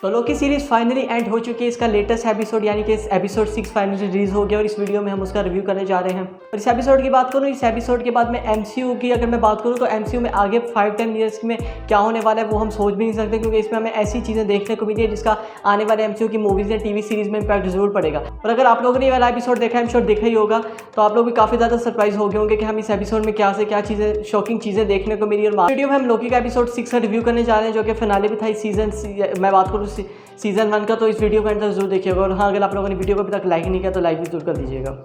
तो लोकी series finally and हो चुकी है। इसका लेटेस्ट एपिसोड यानी कि इस एपिसोड 6 फाइनली रिलीज़ हो गया और इस वीडियो में हम उसका रिव्यू करने जा रहे हैं। और इस एपिसोड की बात करूँ, इस एपिसोड के बाद में एमसीयू की अगर मैं बात करूँ तो एमसीयू में आगे 5-10 ईयर्स में क्या होने वाला है वो हम सोच भी नहीं सकते, क्योंकि इसमें हमें ऐसी चीज़ें देखने को मिली है जिसका आने वाले एमसीयू की मूवीज़ या टीवी सीरीज़ में इंपैक्ट जरूर पड़ेगा। और अगर आप लोगों ने ये वाला एपिसोड देखा है, एपिसोड देखा ही होगा, तो आप लोग भी काफ़ी ज़्यादा सरप्राइज हो गए होंगे कि हम इस एपिसोड में क्या से क्या चीज़ें शॉकिंग चीज़ें देखने को मिली। और वीडियो में हम लोकी का एपिसोड 6 का रिव्यू करने जा रहे हैं, जो कि फिनाले भी था इस मैं बात करूँ सीजन 1 का। तो इस वीडियो को अंदर जरूर देखिएगा। और हाँ, अगर आप लोगों ने वीडियो को अभी तक लाइक नहीं किया तो लाइक भी जरूर कर दीजिएगा।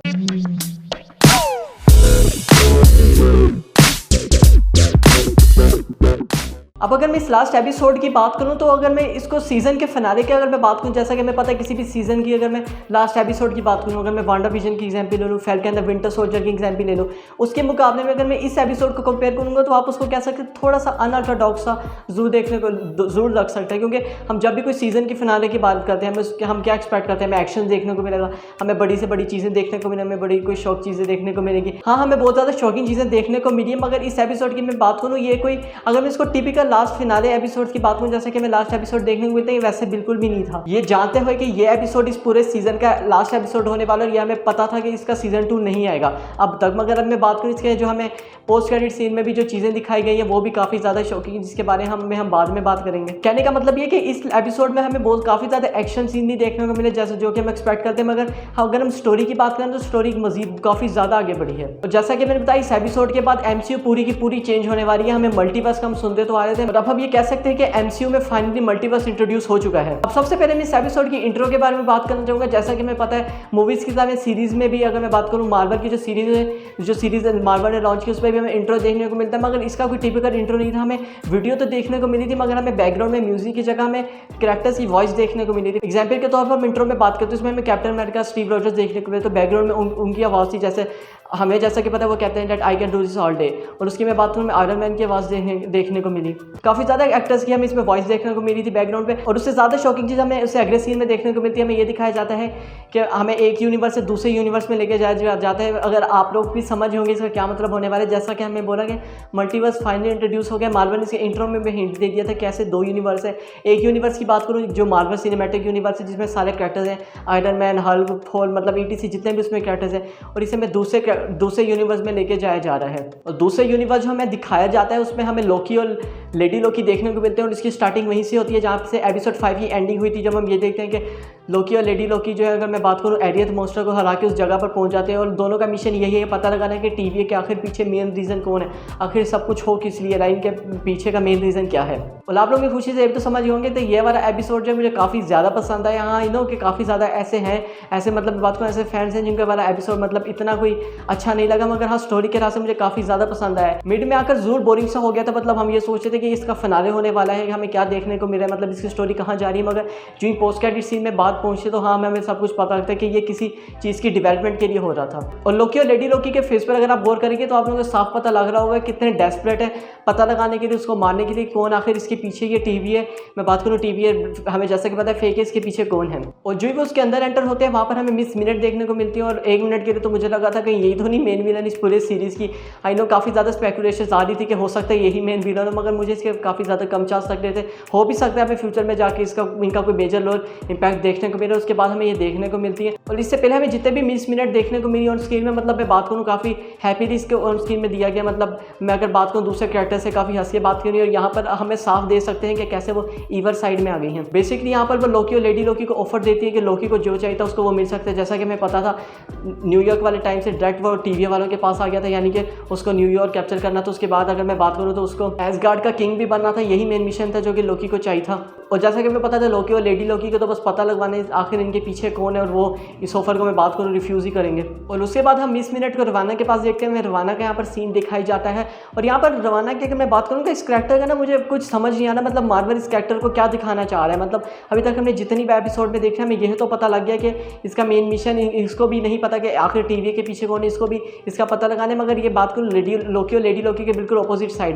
अब अगर मैं इस लास्ट एपिसोड की बात करूं तो अगर मैं इसको सीज़न के फिनाले की अगर मैं बात करूं, जैसा कि मैं पता है किसी भी सीज़न की अगर मैं लास्ट एपिसोड की बात करूं, अगर मैं वांडा विजन की एग्जांपल ले लूँ, फैल्कन द विंटर सोल्जर की एग्जांपल ले लूँ, उसके मुकाबले में अगर मैं इस एपिसोड को कंपेयर करूँगा तो आप उसको कह सकते हैं थोड़ा सा अनऑर्थोडॉक्स सा जरूर देखने को जरूर लग सकता है। क्योंकि हम जब भी कोई सीज़न की फिनाले की बात करते हैं हम क्या एक्सपेक्ट करते हैं, हमें एक्शन देखने को मिलेगा, हमें बड़ी से बड़ी चीज़ें देखने को मिलेगी, हमें बड़ी कोई शौक चीज़ें देखने को मिलेगी। हाँ, हमें बहुत ज़्यादा शॉकिंग चीज़ें देखने को मिली है। मगर इस एपिसोड की मैं बात करूँ, ये कोई अगर मैं इसको टिपिकल लास्ट फिनाले एपिसोड की बात करूं, जैसे कि मैं लास्ट एपिसोड देखने को मिलते हैं, वैसे बिल्कुल भी नहीं था। ये जानते हुए कि ये एपिसोड इस पूरे सीजन का लास्ट एपिसोड होने वाला है, ये हमें पता था कि इसका सीजन 2 नहीं आएगा अब तक। मगर अब मैं बात करूं इसके जो हमें पोस्ट क्रेडिट सीन में भी जो चीज़ें दिखाई गई है वो भी काफ़ी ज़्यादा शॉकिंग है, जिसके बारे में हम बाद में बात करेंगे। कहने का मतलब ये कि इस एपिसोड में हमें बहुत काफ़ी ज़्यादा एक्शन सीन नहीं देखने को मिले जैसे जो कि हम एक्सपेक्ट करते हैं। मगर अगर हम स्टोरी की बात करें तो स्टोरी मजीद काफ़ी ज़्यादा आगे बढ़ी है। और जैसा कि मैंने बताया, इस एपिसोड के बाद एमसीयू पूरी की पूरी चेंज होने वाली है। हमें मल्टीवर्स का हम सुनते तो आ रहे थे, और अब हम ये कह सकते हैं कि एमसीयू में फाइनली मल्टीवर्स इंट्रोड्यूस हो चुका है। अब सबसे पहले मैं इस एपिसोड की इंट्रो के बारे में बात करना चाहूँगा। जैसा कि मैं पता है मूवीज़ की तरह सीरीज़ में भी अगर मैं बात करूँ, मार्वल की जो सीरीज़ मार्वल ने लॉन्च की उस पर भी हमें इंट्रो देखने को मिलता है। मगर इसका कोई टिपिकल इंट्रो नहीं था, हमें वीडियो तो देखने को मिली थी मगर हमें बैकग्राउंड में म्यूजिक की जगह हमें कैरेक्टर्स की वॉइस देखने को मिली थी। एग्जाम्पल के तौर पर हम इंट्रो में बात करते हैं, उसमें हमें कैप्टन अमेरिका स्टीव रॉजर्स देखने को मिले, तो बैकग्राउंड में उनकी आवाज़ थी। जैसे हमें जैसा कि पता है वो कहते हैं that I can do this all day. और उसकी मैं बात करूँ, आयरन मैन की आवाज़ देखने को मिली। काफ़ी ज़्यादा एक्टर्स की हमें इसमें वॉइस देखने को मिली थी बैकग्राउंड पे। और उससे ज़्यादा शॉकिंग चीज़ हमें उससे अगले सीन में देखने को मिलती है। हमें ये दिखाया जाता है कि हमें एक यूनिवर्स से दूसरे यूनिवर्स में लेके जाया जाता है। अगर आप लोग भी समझ होंगे इसका क्या मतलब होने वाला है। जैसा कि हमें बोला कि मल्टीवर्स फाइनली इंट्रोड्यूस हो गया। मार्वल ने इसके इंट्रो में भी हिंट दे दिया था कैसे 2 यूनिवर्स है। एक यूनिवर्स की बात करूँ जो मार्वल सिनेमैटिक यूनिवर्स है, जिसमें सारे कैरेक्टर्स हैं, आयरन मैन, हल्क, थोर, मतलब ETC जितने भी उसमें कैरेक्टर्स हैं। और इसे हमें दूसरे यूनिवर्स में लेके जाया जा रहा है। और दूसरे यूनिवर्स जो हमें दिखाया जाता है उसमें हमें लोकी और लेडी लोकी देखने को मिलते हैं। और इसकी स्टार्टिंग वहीं से होती है जहाँ से एपिसोड 5 की एंडिंग हुई थी, जब हम ये देखते हैं कि लोकी और लेडी लोकी जो है, अगर मैं बात करूँ, एरियथ मॉन्स्टर को हरा के उस जगह पर पहुंच जाते हैं। और दोनों का मिशन यही है पता लगाना है कि टीवी के आखिर पीछे मेन रीज़न कौन है, आखिर सब कुछ हो किस लिए, लाइन के पीछे का मेन रीज़न क्या है। और आप लोग भी खुशी से तो समझ होंगे। तो ये वाला एपिसोड जो मुझे काफ़ी ज़्यादा पसंद आया। हाँ, नो कि काफ़ी ज़्यादा ऐसे हैं, ऐसे मतलब बात करूँ ऐसे फैंस हैं जिनका वाला एपिसोड मतलब इतना कोई अच्छा नहीं लगा। मगर हाँ, स्टोरी के रास्ते मुझे काफ़ी ज़्यादा पसंद आया। मिड में आकर जरूर बोरिंग सा हो गया था। मतलब हम ये सोचते थे कि इसका फिनाले होने वाला है, हमें क्या देखने को मिल रहा है, मतलब इसकी स्टोरी कहाँ जा रही है। मगर जो ही पोस्ट क्रेडिट सीन में बात पहुंचे तो हाँ, हमें सब कुछ पता लगता है कि ये किसी चीज़ की डेवलपमेंट के लिए हो रहा था। और लोकी और लेडी लोकी के फेस पर अगर आप गौर करेंगे तो आप लोगों को साफ पता लग रहा होगा कितने डेस्परेट है पता लगाने के लिए, उसको मारने के लिए कौन आखिर इसके पीछे ये टीवी है। मैं बात करूँ टीवी है, हमें जैसा कि पता है फेक है, इसके पीछे कौन है। और जो भी उसके अंदर एंटर होते हैं वहाँ पर हमें मिस मिनट देखने को मिलती है। और 1 मिनट के लिए तो मुझे लगा था कि यही तो नहीं मेन विलन इस पूरे सीरीज़ की। आई नो काफ़ी ज़्यादा स्पेकुलेशन आ रही थी कि हो सकता है यही मेन विलन हो, मगर मुझे इसके काफ़ी ज़्यादा कम चांस लग रहे थे। हो भी सकता है हमें फ्यूचर में जाके इनका कोई मेजर रोल इंपैक्ट देखने को मिले, उसके बाद हमें ये देखने को मिलती है। और इससे पहले हमें जितने भी मिस मिनट देखने को मिली ऑन स्क्रीन में, मतलब मैं बात करूँ काफ़ी हैप्पीली इसके ऑन स्क्रीन में दिया गया। मतलब मैं अगर बात करूँ दूसरे कैरेक्टर से काफ़ी हंसी बात करी, और यहाँ पर हमें साफ दे सकते हैं कि कैसे वो ईवर साइड में आ गई हैं। बेसिकली यहाँ पर वो लोकी और लेडी लोकी को ऑफर देती है कि लोकी को जो चाहिए था उसको वो मिल सकता है। जैसा कि हमें पता था न्यूयॉर्क वाले टाइम से डायरेक्ट वो टीवी वालों के पास आ गया था, यानी कि उसको न्यूयॉर्क कैप्चर करना था। उसके बाद अगर मैं बात करूँ तो उसको एसगार्ड का किंग भी बनना था, यही मेन मिशन था जो कि लोकी को चाहिए था। और जैसा कि हमें पता था लोकी और लेडी लोकी को तो बस पता लगवाने आखिर इनके पीछे कौन है, और वो इस ऑफर को मैं बात करूँ रिफ्यूज़ ही करेंगे। और उसके बाद हम मिस मिनट को रवाना के पास देखते हैं। रवाना का यहाँ पर सीन दिखाई जाता है। और यहाँ पर रवाना की अगर मैं बात करूँ तो इस कैरेक्टर का ना मुझे कुछ समझ नहीं आ रहा, मतलब मार्वल इस कैरेक्टर को क्या दिखाना चाह रहा है। मतलब अभी तक हमने जितनी भी एपिसोड में देखा हमें यह तो पता लग गया कि इसका मेन मिशन, इसको भी नहीं पता कि आखिर टीवी के पीछे कौन है, इसको भी इसका पता लगाने। मगर ये बात करूँ लोकी और लेडी लोकी के बिल्कुल ऑपोजिट साइड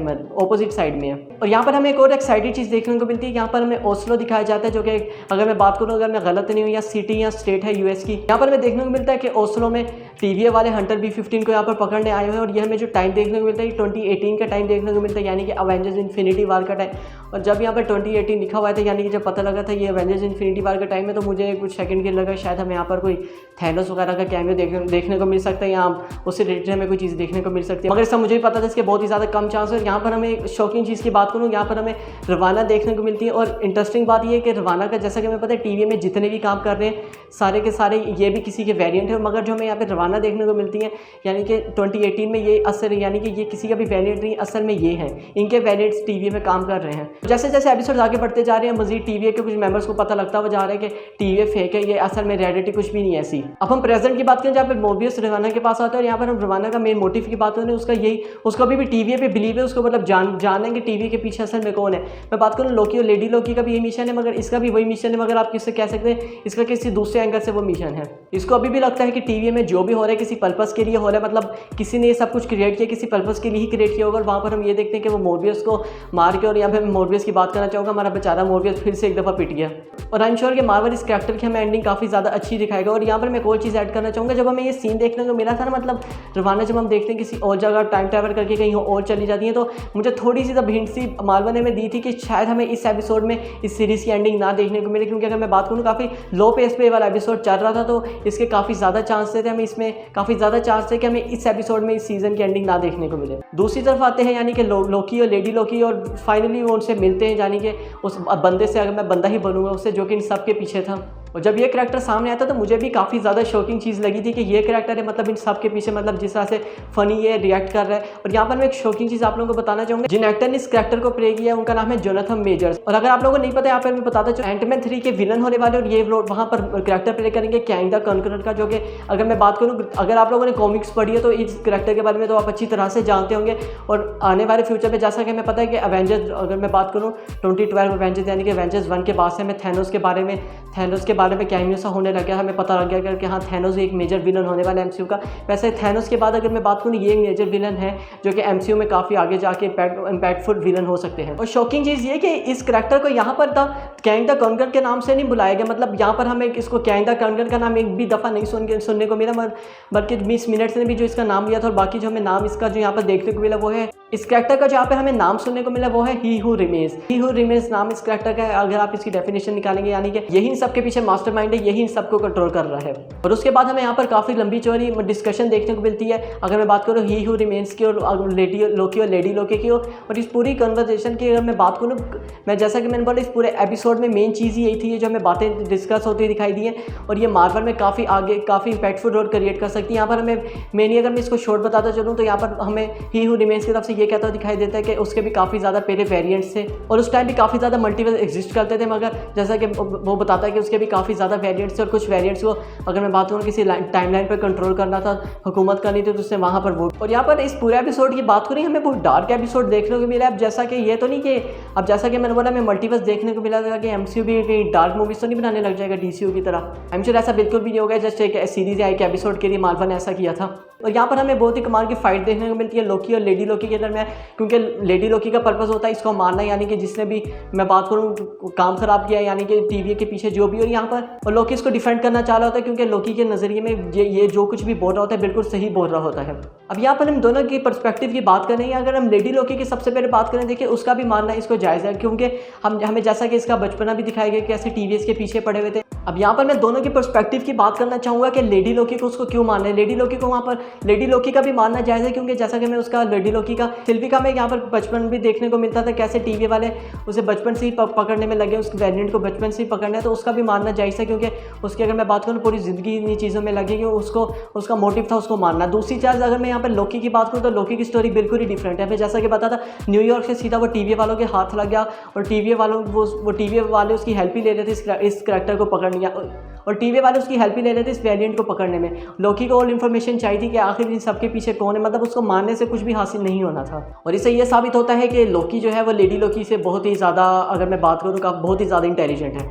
में है। और यहाँ पर हमें एक और एक्साइटेड चीज़ देखने को मिलती है। यहाँ पर हमें ओस्लो दिखाया जाता है, जो कि अगर मैं बात करूँ, अगर मैं गलत नहीं हूँ, या सिटी या स्टेट है US की, यहाँ पर हमें देखने को मिलता है कि ओस्लो में TVA वाले हंटर B-15 को यहाँ पर पकड़ने आए हुए हैं, और ये हमें जो टाइम देखने को मिलता है 2018 का टाइम देखने को मिलता है, यानी कि अवेंजर्स इन्फिनिटी वार का टाइम। और जब यहाँ पर 2018 लिखा हुआ था, यानी कि जब पता लगा था ये अवेंजर्स इन्फिनिटी वार का टाइम है, तो मुझे कुछ सेकंड के लगा शायद हमें यहाँ पर कोई थैनोस वगैरह का कैमियो देखने को मिल सकता है, या उससे रिलेटेड हमें कोई चीज़ देखने को मिल सकती है, मगर इसका मुझे भी पता था इसके बहुत ही ज़्यादा कम चांस है। यहाँ पर हमें शॉकिंग चीज़ की बात करूँ, यहाँ पर हमें रवाना देखने को मिलती है, और इंटरेस्टिंग बात यह है कि रवाना का जैसा कि हमें पता है TVA में जितने भी काम कर रहे हैं सारे के सारे ये भी किसी के वेरिएंट है, मगर जो हमें यहाँ पे रवाना देखने को मिलती है यानी कि 2018 में ये असल यानी कि ये किसी का भी वेरिएंट नहीं, असल में ये हैं, इनके वेरिएंट्स TVA में काम कर रहे हैं। जैसे जैसे एपिसोड आगे बढ़ते जा रहे हैं, मजीद TVA के कुछ मेंबर्स को पता लगता हुआ जा रहा है कि TVA फेक है, ये असल में रियलिटी कुछ भी नहीं है ऐसी। अब हम प्रेजेंट की बात करें जहाँ पर मोबियस रवाना के पास आता है, और यहाँ पर हम रवाना का मेन मोटिव की बात करें, उसका यही उसका अभी भी TVA पे बिलीव है, उसको मतलब जानेंगे TVA के पीछे असल में कौन है। मैं बात करूँ लोकी और लेडी लोकी का भी यही मिशन है, मगर इसका भी वही मिशन है, मगर आप किससे कह सकते हैं इसका किसी दूसरे एंगल से वो मिशन है। इसको अभी भी लगता है कि TVA में जो भी हो रहा है किसी पर्पस के लिए हो रहा है, मतलब किसी ने ये सब कुछ क्रिएट किया किसी पर्पस के लिए ही क्रिएट किया होगा। और वहाँ पर हम ये देखते हैं कि वो मोर्बियस को मार के, और यहाँ पे मैं मोर्बियस की बात करना चाहूँगा, हमारा बेचारा मोर्बियस फिर से एक दफ़ा पिट गया। और आई एम श्योर कि मार्वल इस कैरेक्टर की हमें एंडिंग काफ़ी ज़्यादा अच्छी दिखाएगा। और यहाँ पर मैं एक और चीज़ ऐड करना चाहूँगा, जब हमें ये सीन देखने को मिला था ना, मतलब रवाना जब हम देखते हैं किसी और जगह टाइम ट्रैवल करके कहीं और चली जाती है, तो मुझे थोड़ी सी तब हिंट सी मार्वल ने में दी थी कि शायद हमें इस एपिसोड में इस सीरीज़ की एंडिंग ना देखने को मिले, क्योंकि अगर मैं बात करूँ काफ़ी लो पेस पे वाला एपिसोड चल रहा था, तो इसके काफ़ी ज़्यादा चांस थे हमें इसमें काफ़ी ज़्यादा चांस थे कि हमें इस एपिसोड में इस सीज़न की एंडिंग ना देखने को मिले। दूसरी तरफ आते हैं यानी कि लोकी और लेडी लोकी, और फाइनली वो उनसे मिलते हैं, यानी कि उस बंदे से, अगर मैं बंदा ही बनूंगा उससे, जो कि इन सब के पीछे था। और जब ये करैक्टर सामने आया था तो मुझे भी काफ़ी ज़्यादा शॉकिंग चीज़ लगी थी कि ये करैक्टर है, मतलब इन सब के पीछे, मतलब जिस तरह से फ़नी ये रिएक्ट कर रहा है। और यहाँ पर मैं एक शॉकिंग चीज़ आप लोगों को बताना चाहूँगा, जिन एक्टर ने इस करैक्टर को प्ले किया है उनका नाम है जोनाथन मेजर्स। और अगर आप लोगों को नहीं पता, यहाँ पर मैं बताता चाहूँ एंटमैन 3 के विलन होने वाले, और ये लोग वहाँ पर करैक्टर प्ले करेंगे कांग द कॉन्करर का, जो कि अगर मैं बात करूँ, अगर आप लोगों ने कॉमिक्स पढ़ी है तो इस करैक्टर के बारे में तो आप अच्छी तरह से जानते होंगे। और आने वाले फ्यूचर में जैसा कि हमें पता है कि अवेंजर्स, अगर मैं बात करूँ 2012 अवेंजर्स यानी कि अवेंजर्स 1 के बाद से हमें थैनोस के बारे में कैमियो सा होने लग गया, हमें पता लग गया कि हाँ थैनोस एक मेजर विलन होने वाला है MCU का। वैसे थैनोस के बाद अगर मैं बात करूँ, ये एक मेजर विलन है जो कि MCU में काफ़ी आगे जाके इम्पैक्टफुल विलन हो सकते हैं। और शॉकिंग चीज़ ये कि इस करैक्टर को यहाँ पर कांग द कॉन्करर के नाम से नहीं बुलाया गया, मतलब यहाँ पर हमें इसको कांग द कॉन्करर का नाम एक भी दफ़ा नहीं सुनने को मिला, बल्कि 20 मिनट्स ने भी जो इसका नाम लिया था। और बाकी जो हमें नाम इसका जो यहाँ पर देखने को मिला वो है, इस करैक्टर का जहाँ पर हमें नाम सुनने को मिला वो है ही हू रिमेन्स नाम इस करैक्टर का है। अगर आप इसकी डेफिनेशन निकालेंगे, यानी कि यही इन सब के पीछे मास्टरमाइंड है, यही इन सबको कंट्रोल कर रहा है। और उसके बाद हमें यहाँ पर काफ़ी लंबी चौड़ी डिस्कशन देखने को मिलती है। अगर मैं बात करूँ ही हू रिमेन्स की और लेडी लोकी की, और इस पूरी कन्वर्सेशन की अगर मैं बात करूँ, मैं जैसा कि मैंने बोला इस पूरे एपिसोड में मेन चीज़ यही थी, जो हमें बातें डिस्कस होती दिखाई दी हैं, और ये मार्वल में काफ़ी आगे काफ़ी इंपैक्टफुल रोल क्रिएट कर सकती है। यहाँ पर हमें मेनली अगर मैं इसको शॉर्ट बताता चलूँ तो यहाँ पर हमें ही हू रिमेन्स की तरफ से ये कहता दिखाई देता है कि उसके भी काफ़ी ज़्यादा पहले वेरिएंट्स थे, और उस टाइम भी काफ़ी ज़्यादा मल्टीवर्स एग्जिस्ट करते थे, मगर जैसा कि वो बताता है कि उसके भी काफ़ी ज़्यादा वेरिएंट्स थे, और कुछ वेरिएंट्स को अगर मैं बात करूँ किसी टाइमलाइन पर कंट्रोल करना था, हुकूमत करनी थी, तो उसने वहाँ पर वोट। और यहाँ पर इस पूरे एपिसोड की बात करें, हमें बहुत डार्क एपिसोड देखने को मिला। अब जैसा कि ये तो नहीं कि अब जैसा कि मैंने बोला हमें मल्टीवर्स देखने को मिला था कि MCU भी कहीं डार्क मूवीज तो नहीं बनाने लग जाएगा DCU की तरह। आई एम श्योर ऐसा बिल्कुल भी नहीं होगा, जस्ट एक सीरीज या एक एपिसोड के लिए मार्वल ने ऐसा किया था। और यहाँ पर हमें बहुत ही कमाल की फाइट देखने को मिलती है लोकी और लेडी लोकी के दरमियान, क्योंकि लेडी लोकी का पर्पस होता है इसको मारना, यानी कि जिसने भी मैं बात करूँ काम खराब किया, यानी कि TVA के पीछे जो भी। और यहाँ पर लोकी इसको डिफेंड करना चाह रहा होता है, क्योंकि लोकी के नज़रिए में ये जो कुछ भी बोल रहा होता है बिल्कुल सही बोल रहा होता है। अब यहाँ पर हम दोनों की पर्सपेक्टिव की बात करें, या अगर हम लेडी लोकी की सबसे पहले बात करें, देखिए उसका भी मानना इसको जायज़ है, क्योंकि हमें जैसा कि इसका बचपना भी दिखाया गया कैसे TVA के पीछे पड़े हुए थे। अब यहाँ पर मैं दोनों की पर्सपेक्टिव की बात करना चाहूँगा कि लेडी लोकी को उसको क्यों मानना है। लेडी लोकी को वहाँ पर लेडी लोकी का भी मानना जायज़ है, क्योंकि जैसा कि मैं उसका लेडी लोकी का सिल्विका में यहाँ पर बचपन भी देखने को मिलता था, कैसे TVA वाले उसे बचपन से ही पकड़ने में लगे, उस वेरिएंट को बचपन से ही पकड़ना है, तो उसका भी मानना जायज़ है, क्योंकि उसकी अगर मैं बात करूँ पूरी ज़िंदगी इन्हीं चीज़ों में लगी कि उसका मोटिव था उसको मानना। दूसरी चीज़ अगर मैं यहाँ पर लोकी की बात करूँ तो लोकी की स्टोरी बिल्कुल ही डिफरेंट है। जैसा कि पता था न्यूयॉर्क से सीधा वो TVA वालों के हाथ लग गया, और TVA वाले उसकी हेल्प ही ले रहे थे इस करैक्टर को पकड़ने, और TVA वाले उसकी हेल्प ही ले रहे थे इस वेरिएंट को पकड़ने में। लोकी को ऑल इन्फॉर्मेशन चाहिए थी कि आखिर इन सबके पीछे कौन है, मतलब उसको मारने से कुछ भी हासिल नहीं होना था। और इससे ये साबित होता है कि लोकी जो है वो लेडी लोकी से बहुत ही ज़्यादा, अगर मैं बात करूँ बहुत ही ज़्यादा इंटेलिजेंट है।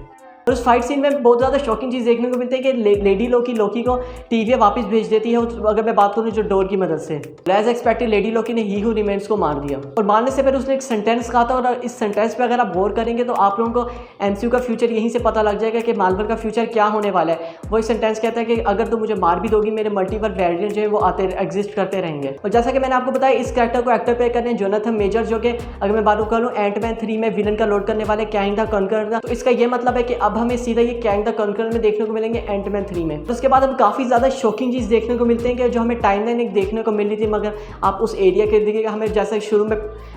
और उस फाइट सीन में बहुत ज़्यादा शॉकिंग चीज़ देखने को मिलती है कि लेडी लोकी को टीवी वापस भेज देती है, अगर मैं बात करूँ जो डोर की मदद से। एज एक्सपेक्टेड लेडी लोकी ने ही हू रिमेन्स को मार दिया, और मारने से पहले उसने एक सेंटेंस कहा था, और इस सेंटेंस पे अगर आप गौर करेंगे तो आप लोगों को एमसीयू का फ्यूचर यहीं से पता लग जाएगा कि मार्वल का फ्यूचर क्या होने वाला है। वो एक सेंटेंस कहता है कि अगर तुम मुझे मार भी दोगी, मेरे मल्टीपल वेरिएंट जो है वो आते एग्जिस्ट करते रहेंगे। और जैसा कि मैंने आपको बताया, इस कैरेक्टर को एक्टर प्ले करने जोनाथन मेजर, जो कि अगर मैं बात करूँ एंटमैन 3 में विलन का लोड करने वाले कैंग द कॉन्करर का। तो इसका ये मतलब है कि अब हमें सीधा ये कैंग द कॉन्करर में देखने को मिलेंगे एंटमैन 3 में। तो उसके बाद हम काफ़ी ज़्यादा शॉकिंग चीज़ देखने को मिलते हैं कि जो हमें टाइमलाइन एक देखने को मिल रही थी, मगर आप उस एरिया के देखिएगा, हमें जैसे शुरू में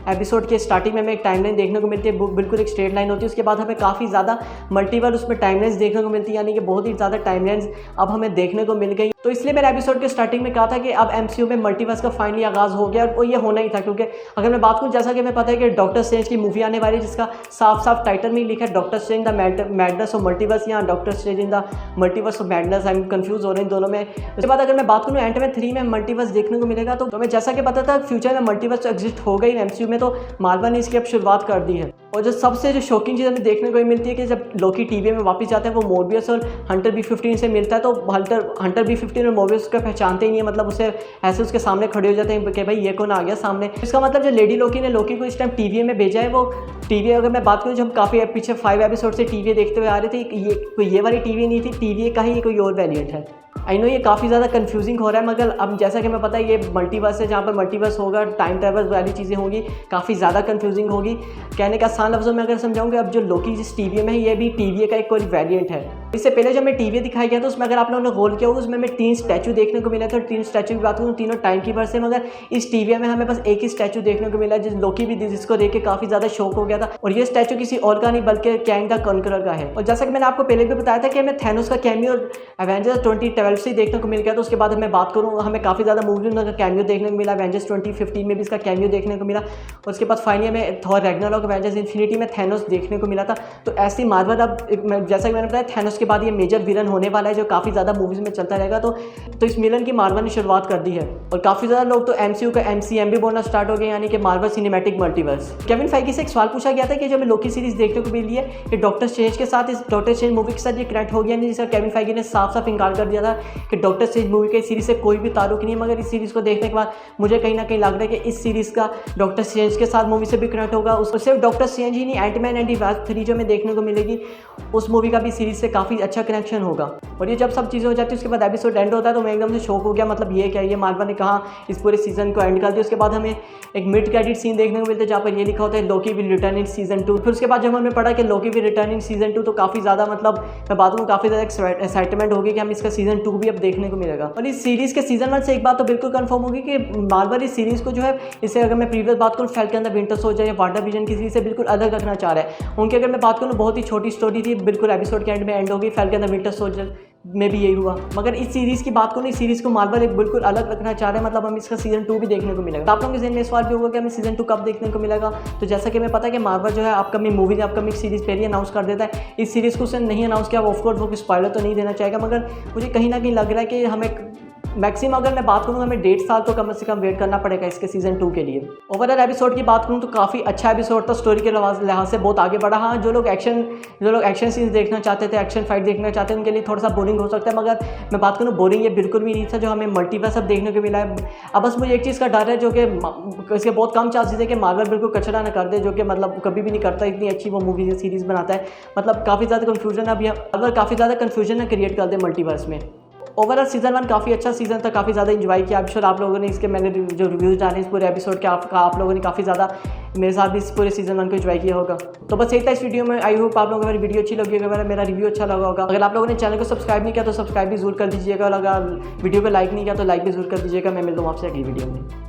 एपिसोड के स्टार्टिंग में हमें एक टाइमलाइन देखने को मिलती है, बिल्कुल एक स्ट्रेट लाइन होती है। उसके बाद हमें काफ़ी ज़्यादा मल्टीपल उसमें टाइमलाइंस देखने को मिलती है, यानी कि बहुत ही ज़्यादा टाइमलाइंस अब हमें देखने को मिल गई। तो इसलिए मैंने एपिसोड के स्टार्टिंग में कहा था कि अब एमसीयू में मल्टीवर्स का फाइनली आगाज़ हो गया, और ये होना ही था। क्योंकि अगर मैं बात करूँ, जैसा कि मैं पता है कि डॉक्टर स्ट्रेंज की मूवी आने वाली है, जिसका साफ साफ टाइटल में लिखा है Doctor Strange the madness of multiverse, या Doctor Strange in the multiverse of madness. I am confuse हो रहे हैं दोनों में। उसके बाद अगर मैं बात करूँ एंटमैन 3 में मल्टीवर्स देखने को मिलेगा, तो हमें जैसा कि पता था फ्यूचर में मल्टीवर्स एग्जिस्ट हो गई एमसीयू में, तो मार्वल ने इसकी अब शुरुआत कर दी है। और जो सबसे जो शॉकिंग चीज़ हमें देखने को मिलती है कि जब लोकी टीवी में वापस जाते हैं, वो मोर्बियस और हंटर B-15 से मिलता है, तो हंटर B-15 और मोर्बियस को पहचानते ही नहीं है, मतलब उसे ऐसे उसके सामने खड़े हो जाते हैं कि भाई ये कौन आ गया सामने। इसका मतलब जो लेडी लोकी ने लोकी को इस टाइम टीवी में भेजा है, वो टीवी, अगर मैं बात करूँ, जो हम काफ़ी पीछे 5 एपिसोड से टीवी देखते हुए आ रहे थे, ये वाली टीवी नहीं थी, टीवी का ही कोई और वेरिएंट है। आई नो ये काफ़ी ज़्यादा कंफ्यूजिंग हो रहा है, मगर अब जैसा कि मैं पता है ये मल्टीवर्स है, जहाँ पर मल्टीवर्स होगा, टाइम ट्रैवल वाली चीज़ें होंगी, काफ़ी ज़्यादा कंफ्यूजिंग होगी। कहने का आसान लफ्ज़ों में अगर समझाऊंगा, अब जो लोकी जिस टीवी में है, ये भी टीवी का एक कोई वेरिएंट है। इससे पहले जब मैं टीवी दिखाई गया, तो उसमें अगर आप लोगों ने गौर किया होगा, उसमें हमें 3 स्टैचू देखने को मिला था। 3 स्टैचू की बात करूँ, तीनों टाइम कीपर्स है, मगर इस टीवी में हमें बस एक ही स्टैचू देखने को मिला, जिस लोकी भी जिसको देख के काफ़ी ज़्यादा शौक हो गया था। और ये स्टैचू किसी और का नहीं बल्कि कैंग द कॉन्करर का है। और जैसा कि मैंने आपको पहले भी बताया था कि हमें थैनोस का कैमियो एवेंजर्स 2012 से देखने को मिल गया। तो उसके बाद मैं बात करूँ, हमें काफ़ी ज़्यादा मूवी में कैमियो देखने को मिला, एवेंजर्स 2015 में भी इसका कैमियो देखने को मिला। और उसके बाद फाइनली हमें थॉर रैग्नारॉक, एवेंजर्स इन्फिनिटी में थैनोस देखने को मिला था। तो ऐसी मार्वल अब जैसा कि मैंने बताया, थैनोस के बाद ये मेजर विलन होने वाला है, जो काफ़ी ज़्यादा मूवीज़ में चलता रहेगा। तो इस मिलन की मार्वल ने शुरुआत कर दी है, और काफ़ी ज़्यादा लोग तो एमसीयू का MCM भी बोलना स्टार्ट हो गए, यानी कि Marvel cinematic multiverse. Kevin Feige से एक सवाल पूछा गया था कि जो हमें लोकी सीरीज़ देखने को मिली है, कि डॉक्टर स्ट्रेंज के साथ, इस डॉक्टर स्ट्रेंज मूवी के साथ ये कनेक्ट हो गया नहीं, जिसका केविन फाइगी ने साफ साफ इनकार कर दिया था कि डॉक्टर स्ट्रेंज मूवी के सीरीज़ से कोई भी ताल्लुक नहीं है। मगर इस सीरीज़ को देखने के बाद मुझे कहीं ना कहीं लग रहा है कि इस सीरीज़ का डॉक्टर स्ट्रेंज के साथ मूवी से भी कनेक्ट होगा। उससे डॉक्टर स्ट्रेंज ही नहीं, एंटमैन एंड द वास्प 3 जो हमें देखने को मिलेगी, उस मूवी का भी सीरीज़ से काफ़ी अच्छा कनेक्शन होगा। और ये जब सब चीज़ें हो जाती है, उसके बाद एपिसोड एंड होता है, तो मैं एकदम से शॉक हो गया, मतलब ये क्या, ये मार्वल ने कहा इस पूरे सीजन को एंड कर दिया। उसके बाद हमें एक मिड क्रेडिट सीन देखने को मिलता है, जहाँ पर ये लिखा होता है लोकी विल रिटर्न इन सीजन 2। फिर उसके बाद जब हमने पढ़ा कि लोकी विल रिटर्न इन सीजन 2, तो काफ़ी ज़्यादा, मतलब मैं बात करूँ, काफ़ी ज़्यादा एक्साइटमेंट होगी कि हम इसका सीजन 2 भी अब देखने को मिलेगा। और इस सीरीज़ के सीजन 1 से एक बात तो बिल्कुल कंफर्म होगी कि मार्वल इस सीरीज़ को जो है, इससे अगर मैं प्रीवियस बात करूँ, फैल्कन द विंटर सोल्जर या वांडाविजन की सीरीज़ से बिल्कुल अलग रखना चाह रहा है। उनकी अगर मैं बात करूँ, बहुत ही छोटी स्टोरी थी, बिल्कुल एपिसोड के एंड में एंड होगी। फैल्कन द विंटर सोल्जर में भी यही हुआ, मगर इस सीरीज़ की बात करूँ, इस सीरीज़ को मार्वल एक बिल्कुल अलग रखना चाह रहे हैं, मतलब हम इसका सीजन 2 भी देखने को मिलेगा। तो आप लोगों के ज़हन में सवाल भी होगा कि हमें सीजन 2 कब देखने को मिलेगा। तो जैसा कि मैं पता है कि मार्वल जो है अपकमिंग मूवी, अपकमिंग सीरीज़ पहले अनाउंस कर देता है। इस सीरीज़ को उसने नहीं अनाउंस किया, ऑफकोर्स वो स्पॉइलर तो नहीं देना चाहेगा, मगर मुझे कहीं ना कहीं लग रहा है कि हमें मैक्सिमम, अगर मैं बात करूँ, हमें 1.5 साल तो कम से कम वेट करना पड़ेगा इसके सीजन 2 के लिए। ओवरऑल एपिसोड की बात करूँ तो काफ़ी अच्छा एपिसोड था, स्टोरी के लिहाज से बहुत आगे बढ़ा। हाँ, जो लोग एक्शन सीन्स देखना चाहते थे, एक्शन फाइट देखना चाहते हैं, उनके लिए थोड़ा सा बोरिंग हो सकता है, मगर मैं बात करूँ, बोरिंग ये बिल्कुल भी नहीं था जो हमें मल्टीवर्स अब देखने को मिला है। अब बस मुझे एक चीज़ का डर है, जो कि इसके बहुत कम चांसेस है कि मार्वल बिल्कुल कचरा ना कर दे, जो कि मतलब कभी भी नहीं करता, इतनी अच्छी वो मूवी सीरीज़ बनाता है। मतलब काफ़ी ज़्यादा कन्फ्यूजन अब अगर काफ़ी ज़्यादा कन्फ्यूजन क्रिएट कर दे मल्टीवर्स में। ओवरऑल सीजन 1 काफ़ी अच्छा सीजन था, काफ़ी ज़्यादा एंजॉय किया। अब श्योर आप लोगों ने इसके, मैंने जो रिव्यूज़ डाले इस पूरे एपिसोड के, आप लोगों ने काफ़ी ज़्यादा मेरे साथ भी इस पूरे सीजन 1 को एंजॉय किया होगा। तो बस यही था इस वीडियो में। आई होप आप लोगों को मेरी वीडियो अच्छी लगी होगी, मेरा रिव्यू अच्छा लगा होगा। अगर आप लोगों ने चैनल को सब्सक्राइब नहीं किया तो सब्सक्राइब भी जरूर कर दीजिएगा, और अगर वीडियो को लाइक नहीं किया तो लाइक भी जरूर कर दीजिएगा। मैं मिलता हूँ आपसे अगली वीडियो में।